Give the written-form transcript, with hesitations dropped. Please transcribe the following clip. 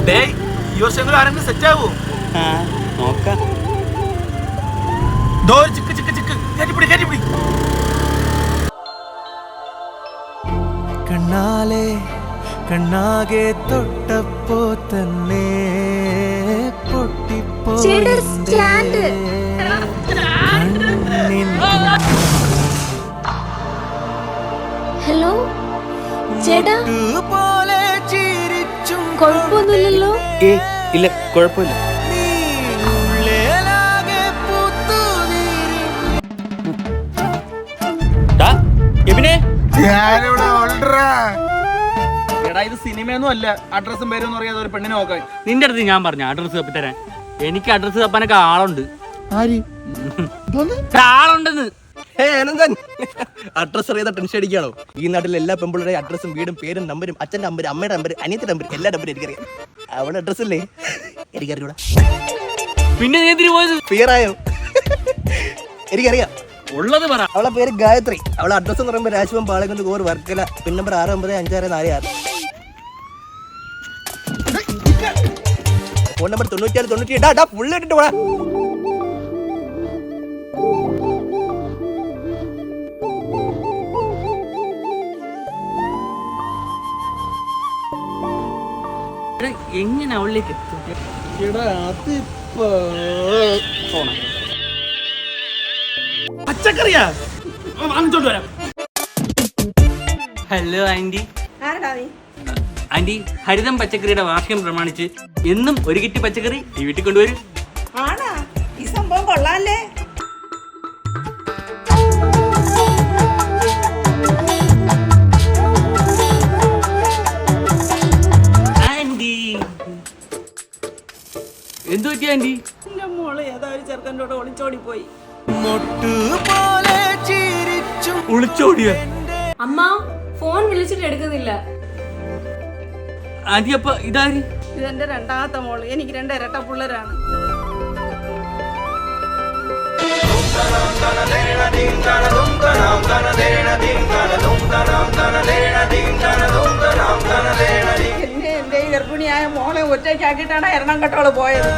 ഈ വർഷം ആരെങ്കിലും സെറ്റ് ആവോ? നോക്കാം. ചിക്ക് ചിക്ക് ചിക്ക് കയറ്റിപ്പിടി. കണ്ണാലെ കണ്ണാകെ തൊട്ടപ്പോ തന്നെ പൊട്ടിപ്പോ. ഹലോ ചേട്ടാ, കുഴപ്പമൊന്നുമില്ലല്ലോ? ഇല്ല, കുഴപ്പമില്ല. എടാ, ഇത് സിനിമയൊന്നും അല്ല. അഡ്രസ്സും പേരൊന്നും അറിയാതെ ഒരു പെണ്ണിനെ നോക്കാൻ. നിന്റെ അടുത്ത് ഞാൻ പറഞ്ഞു അഡ്രസ്സ് തപ്പി തരാൻ. എനിക്ക് അഡ്രസ്സ് തപ്പാനൊക്കെ ആളുണ്ട്. ആളുണ്ടെന്ന്. അഡ്രസ് അറിയാതെ ടെൻഷൻ അടിക്കുകയാണോ? ഈ നാട്ടിലെ എല്ലാ പെമ്പിളുടെ അഡ്രസ്സും വീടും പേരും നമ്പരും അച്ഛൻ്റെ നമ്പർ, അമ്മയുടെ നമ്പർ, അനിയത്തിന്റെ നമ്പർ, എല്ലാ നമ്പരും എനിക്കറിയാം. അവളുടെ അഡ്രസ് അല്ലേ എനിക്കറിയൂടാ. പിന്നെ നീ എന്തിനു പോയത്? ക്ലിയറായോ? എനിക്കറിയാം. ഉള്ളത് പറ. അവളെ പേര് ഗായത്രി. അവളെ അഡ്രസ് എന്ന് പറയുമ്പോൾ Raj Bhavan Palayamkunnu core Varkala, pin number 695646. Phone number 9798. Full ഇട്ടിട്ട് പോടാ. എങ്ങനെ അവളിലേക്ക് പച്ചക്കറിയാ വാങ്ങിച്ചോണ്ട് വരാം. Hello aunty. ആന്റി, ഹരിതം പച്ചക്കറിയുടെ വാർഷികം പ്രമാണിച്ച് എന്നും ഒരു കിറ്റ് പച്ചക്കറി ഈ വീട്ടിൽ കൊണ്ടുവരും. ആണാ? ഈ സംഭവം കൊള്ളാല്ലേ? ആന്റി, എന്തു പറ്റി ആന്റി? എന്റെ മോള് ഏതോ ഒരു ചെറുക്കൻ്റെ കൂടെ ഒളിച്ചോടി പോയി. ഒളിച്ചോടിയ അമ്മ ഫോൺ വിളിച്ചിട്ട് എടുക്കുന്നില്ല. ആന്റി, അപ്പൊ ഇതാര്? ഇതെന്റെ രണ്ടാമത്തെ മോള്. എനിക്ക് 2 ഇരട്ട പിള്ളേരാണ്. എന്നെ എന്റെ ഈ ഗർഭിണിയായ മോളെ ഒറ്റയ്ക്കാക്കിയിട്ടാണ് എറണാകുളത്തോള് പോയത്.